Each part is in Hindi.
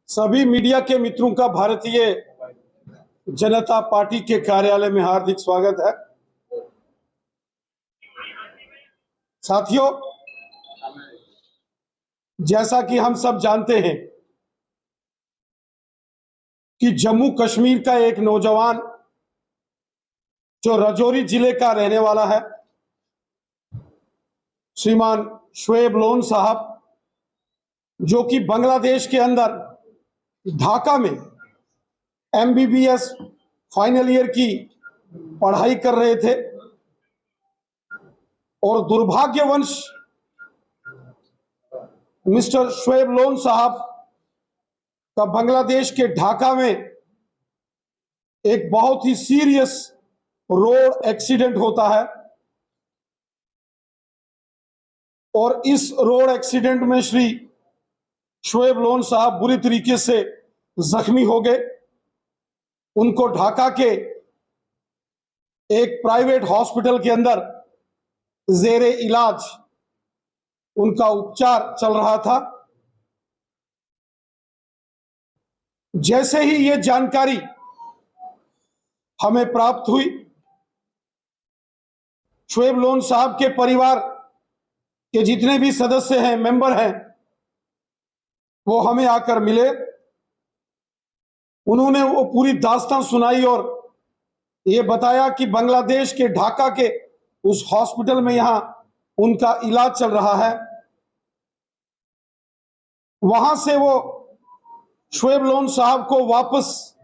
सभी मीडिया के मित्रों का भारतीय जनता पार्टी के कार्यालय में हार्दिक स्वागत है। साथियों, जैसा कि हम सब जानते हैं कि जम्मू कश्मीर का एक नौजवान जो राजौरी जिले का रहने वाला है, श्रीमान शोएब लोन साहब, जो कि बांग्लादेश के अंदर ढाका में एमबीबीएस फाइनल ईयर की पढ़ाई कर रहे थे और दुर्भाग्यवश मिस्टर शोएब लोन साहब का बांग्लादेश के ढाका में एक बहुत ही सीरियस रोड एक्सीडेंट होता है और इस रोड एक्सीडेंट में श्री शोएब लोन साहब बुरी तरीके से जख्मी हो गए। उनको ढाका के एक प्राइवेट हॉस्पिटल के अंदर जेरे इलाज उनका उपचार चल रहा था। जैसे ही ये जानकारी हमें प्राप्त हुई, शोएब लोन साहब के परिवार के जितने भी सदस्य हैं, मेंबर हैं, वो हमें आकर मिले। उन्होंने वो पूरी दास्तान सुनाई और ये बताया कि बांग्लादेश के ढाका के उस हॉस्पिटल में यहां उनका इलाज चल रहा है। वहां से वो शोएब लोन साहब को वापस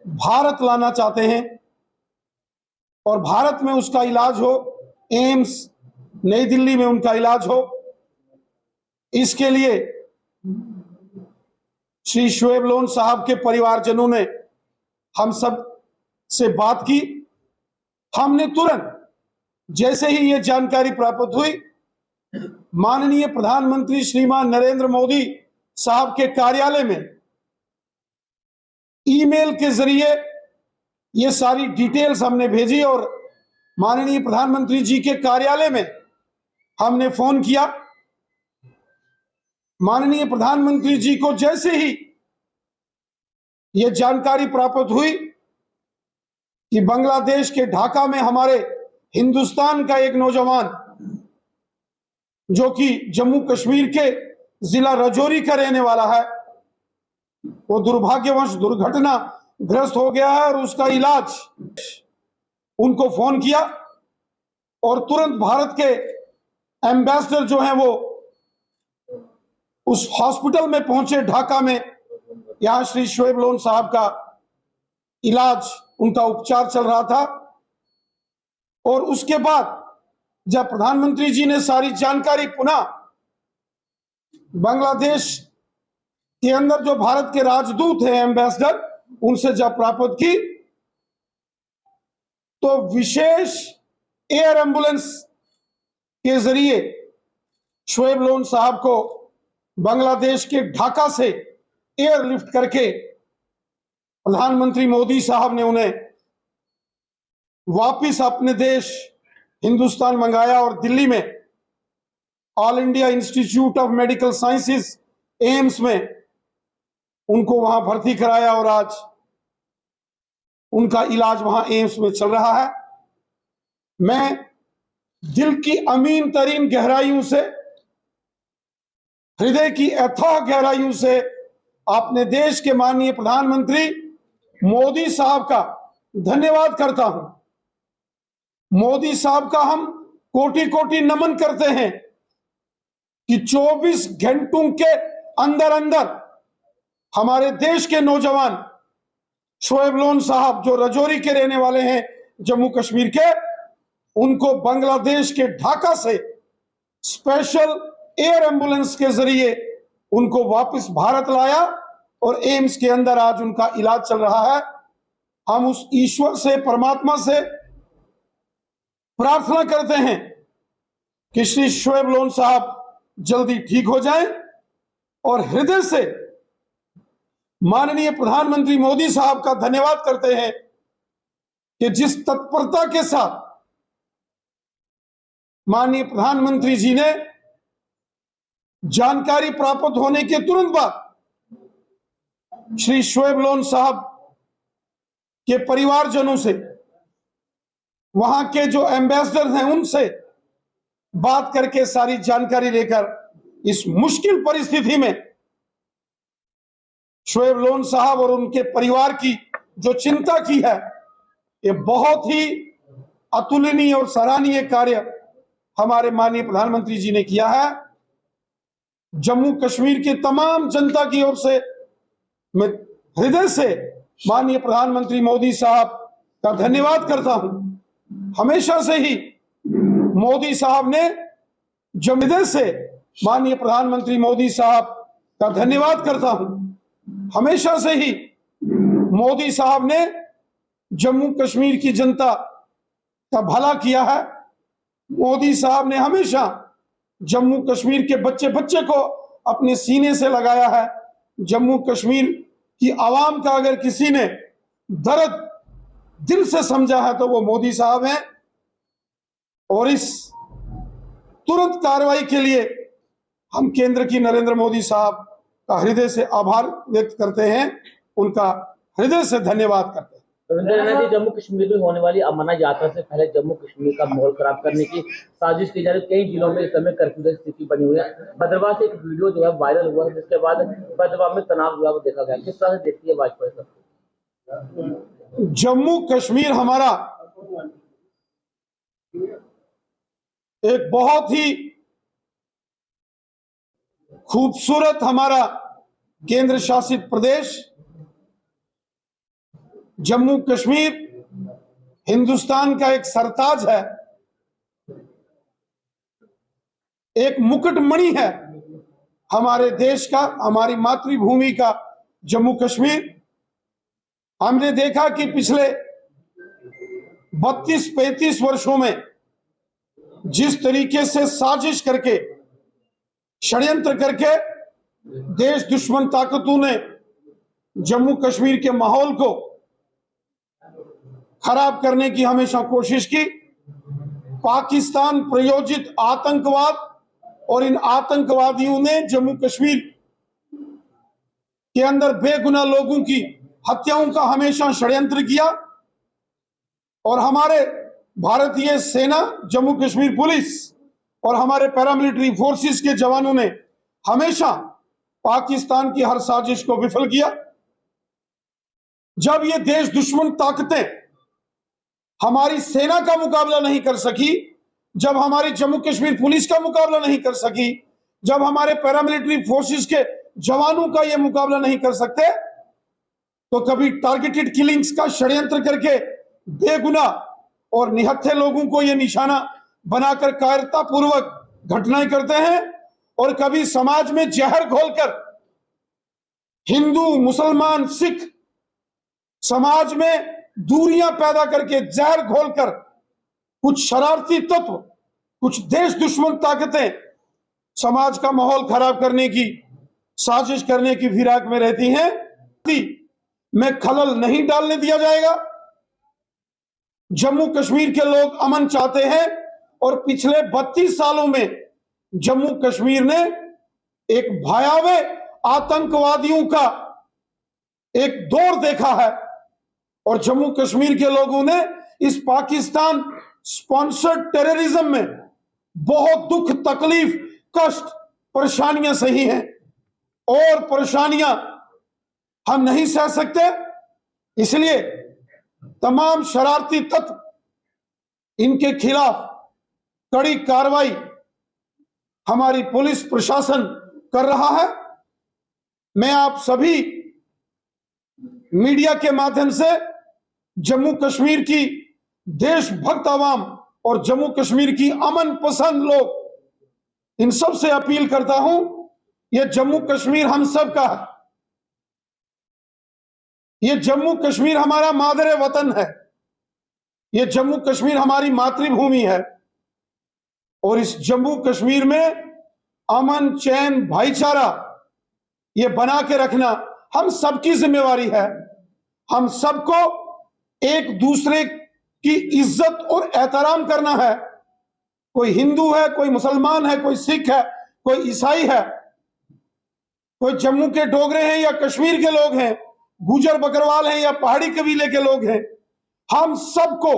भारत लाना चाहते हैं और भारत में उसका इलाज हो, एम्स नई दिल्ली में उनका इलाज हो। इसके लिए श्री शोएब लोन साहब के परिवारजनों ने हम सब से बात की। हमने तुरंत जैसे ही ये जानकारी प्राप्त हुई, माननीय प्रधानमंत्री श्रीमान नरेंद्र मोदी साहब के कार्यालय में ईमेल के जरिए ये सारी डिटेल्स हमने भेजी और माननीय प्रधानमंत्री जी के कार्यालय में हमने फोन किया। माननीय प्रधानमंत्री जी को जैसे ही यह जानकारी प्राप्त हुई कि बांग्लादेश के ढाका में हमारे हिंदुस्तान का एक नौजवान जो कि जम्मू कश्मीर के जिला राजौरी का रहने वाला है, वो दुर्भाग्यवश दुर्घटना ग्रस्त हो गया है और उसका इलाज, उनको फोन किया और तुरंत भारत के एम्बेसडर जो हैं वो उस हॉस्पिटल में पहुंचे ढाका में। यहां श्री शोएब लोन साहब का इलाज, उनका उपचार चल रहा था। और उसके बाद जब प्रधानमंत्री जी ने सारी जानकारी पुनः बांग्लादेश के अंदर जो भारत के राजदूत हैं, एम्बेसडर, उनसे जब प्राप्त की, तो विशेष एयर एम्बुलेंस के जरिए शोएब लोन साहब को बांग्लादेश के ढाका से एयरलिफ्ट करके प्रधानमंत्री मोदी साहब ने उन्हें वापिस अपने देश हिंदुस्तान मंगाया और दिल्ली में all India institute of medical sciences AIIMS में उनको वहां भर्ती कराया और आज उनका इलाज वहां एम्स में चल रहा है। मैं दिल की अमीन तरीन गहराइयों से, हृदय की अथाह गहराइयों से अपने देश के माननीय प्रधानमंत्री मोदी साहब का धन्यवाद करता हूं। मोदी साहब का हम कोटि कोटि नमन करते हैं कि 24 घंटों के अंदर अंदर हमारे देश के नौजवान शोएब लोन साहब, जो राजौरी के रहने वाले हैं जम्मू कश्मीर के, उनको बांग्लादेश के ढाका से स्पेशल एयर एम्बुलेंस के जरिए उनको वापस भारत लाया और एम्स के अंदर आज उनका इलाज चल रहा है। हम उस ईश्वर से, परमात्मा से प्रार्थना करते हैं कि श्री शोएब लोन साहब जल्दी ठीक हो जाएं और हृदय से माननीय प्रधानमंत्री मोदी साहब का धन्यवाद करते हैं कि जिस तत्परता के साथ माननीय प्रधानमंत्री जी ने जानकारी प्राप्त होने के तुरंत बाद श्री शोएब लोन साहब के परिवारजनों से, वहां के जो एम्बेसडर हैं उनसे बात करके सारी जानकारी लेकर इस मुश्किल परिस्थिति में शोएब लोन साहब और उनके परिवार की जो चिंता की है, ये बहुत ही अतुलनीय और सराहनीय कार्य हमारे माननीय प्रधानमंत्री जी ने किया है। जम्मू कश्मीर की तमाम जनता की ओर से मैं हृदय से माननीय प्रधानमंत्री मोदी साहब का धन्यवाद करता हूं। हमेशा से ही मोदी साहब ने हृदय से माननीय प्रधानमंत्री मोदी साहब का धन्यवाद करता हूं। हमेशा से ही मोदी साहब ने जम्मू कश्मीर की जनता का भला किया है। मोदी साहब ने हमेशा जम्मू कश्मीर के बच्चे बच्चे को अपने सीने से लगाया है। जम्मू कश्मीर की आवाम का अगर किसी ने दर्द दिल से समझा है तो वो मोदी साहब हैं, और इस तुरंत कार्रवाई के लिए हम केंद्र की नरेंद्र मोदी साहब का हृदय से आभार व्यक्त करते हैं, उनका हृदय से धन्यवाद करते हैं। रविंद्र जी, जम्मू कश्मीर में होने वाली अमरनाथ यात्रा से पहले जम्मू कश्मीर का माहौल खराब करने की साजिश की जा रही है। कई जिलों में इस समय कर्फ्यू की स्थिति बनी हुई है। भद्रवाह से एक वीडियो जो है वायरल हुआ है, जिसके बाद भद्रवाह में तनाव जो है वो देखा गया। किस तरह से देखती है भाजपा सब? जम्मू कश्मीर हमारा एक बहुत ही खूबसूरत हमारा केंद्र शासित प्रदेश। जम्मू कश्मीर हिंदुस्तान का एक सरताज है, एक मुकुटमणि है हमारे देश का, हमारी मातृभूमि का जम्मू कश्मीर। हमने देखा कि पिछले 32-35 वर्षों में जिस तरीके से साजिश करके, षड्यंत्र करके देश दुश्मन ताकतों ने जम्मू कश्मीर के माहौल को खराब करने की हमेशा कोशिश की। पाकिस्तान प्रायोजित आतंकवाद और इन आतंकवादियों ने जम्मू कश्मीर के अंदर बेगुनाह लोगों की हत्याओं का हमेशा षड्यंत्र किया, और हमारे भारतीय सेना, जम्मू कश्मीर पुलिस और हमारे पैरामिलिट्री फोर्सेस के जवानों ने हमेशा पाकिस्तान की हर साजिश को विफल किया। जब ये देश दुश्मन ताकतें हमारी सेना का मुकाबला नहीं कर सकी, जब हमारी जम्मू कश्मीर पुलिस का मुकाबला नहीं कर सकी, जब हमारे पैरामिलिट्री फोर्सेस के जवानों का यह मुकाबला नहीं कर सकते, तो कभी टारगेटेड किलिंग्स का षड्यंत्र करके बेगुनाह और निहत्थे लोगों को यह निशाना बनाकर कायरता पूर्वक घटनाएं करते हैं, और कभी समाज में जहर घोलकर हिंदू, मुसलमान, सिख समाज में दूरियां पैदा करके जहर घोलकर कुछ शरारती तत्व, कुछ देश दुश्मन ताकतें समाज का माहौल खराब करने की साजिश करने की फिराक में रहती हैं। में खलल नहीं डालने दिया जाएगा। जम्मू कश्मीर के लोग अमन चाहते हैं, और पिछले 32 सालों में जम्मू कश्मीर ने एक भयावह आतंकवादियों का एक दौर देखा है, और जम्मू कश्मीर के लोगों ने इस पाकिस्तान स्पॉन्सर्ड टेररिज्म में बहुत दुख, तकलीफ, कष्ट, परेशानियां सही हैं, और परेशानियां हम नहीं सह सकते। इसलिए तमाम शरारती तत्व, इनके खिलाफ कड़ी कार्रवाई हमारी पुलिस प्रशासन कर रहा है। मैं आप सभी मीडिया के माध्यम से जम्मू कश्मीर की देशभक्त आवाम और जम्मू कश्मीर की अमन पसंद लोग, इन सब से अपील करता हूं, यह जम्मू कश्मीर हम सब का है। यह जम्मू कश्मीर हमारा मादरे वतन है। यह जम्मू कश्मीर हमारी मातृभूमि है, और इस जम्मू कश्मीर में अमन, चैन, भाईचारा ये बना के रखना हम सबकी जिम्मेवारी है। हम सबको एक दूसरे की इज्जत और एहतराम करना है। कोई हिंदू है, कोई मुसलमान है, कोई सिख है, कोई ईसाई है, कोई जम्मू के डोगरे हैं या कश्मीर के लोग हैं, गुजर बकरवाल हैं या पहाड़ी कबीले के लोग हैं, हम सबको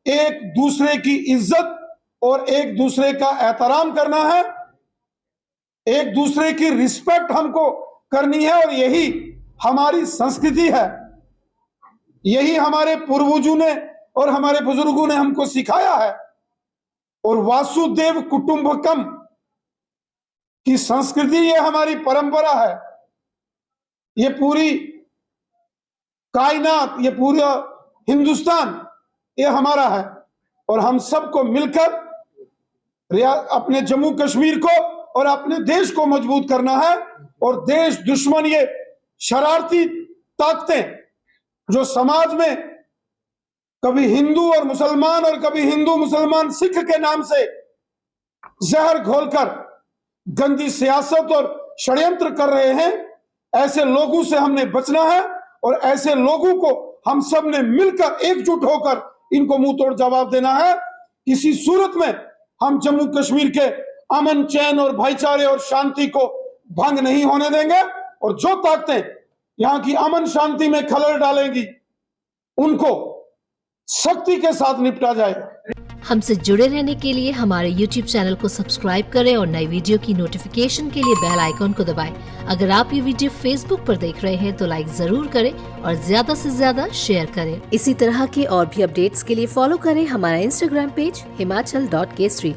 एक दूसरे की इज्जत और एक दूसरे का एहतराम करना है, एक दूसरे की रिस्पेक्ट हमको करनी है। और यही हमारी संस्कृति है, यही हमारे पूर्वजों ने और हमारे बुजुर्गों ने हमको सिखाया है। और वासुदेव कुटुंबकम की संस्कृति, ये हमारी परंपरा है। ये पूरी कायनात, ये पूरा हिंदुस्तान, ये हमारा है। और हम सबको मिलकर अपने जम्मू कश्मीर को और अपने देश को मजबूत करना है। और देश दुश्मन, ये शरारती ताकतें जो समाज में कभी हिंदू और मुसलमान और कभी हिंदू मुसलमान सिख के नाम से जहर घोलकर गंदी सियासत और षड्यंत्र कर रहे हैं, ऐसे लोगों से हमने बचना है। और ऐसे लोगों को हम सब ने मिलकर एकजुट होकर इनको मुंह तोड़ जवाब देना है। किसी सूरत में हम जम्मू कश्मीर के अमन, चैन और भाईचारे और शांति को भंग नहीं होने देंगे। और जो ताकतें यहां की अमन शांति में खलल डालेंगी, उनको सख्ती के साथ निपटा जाएगा। हमसे जुड़े रहने के लिए हमारे YouTube चैनल को सब्सक्राइब करें और नई वीडियो की नोटिफिकेशन के लिए बेल आइकॉन को दबाएं। अगर आप ये वीडियो Facebook पर देख रहे हैं तो लाइक जरूर करें और ज्यादा से ज्यादा शेयर करें। इसी तरह के और भी अपडेट्स के लिए फॉलो करें हमारा Instagram पेज himachal.kesri।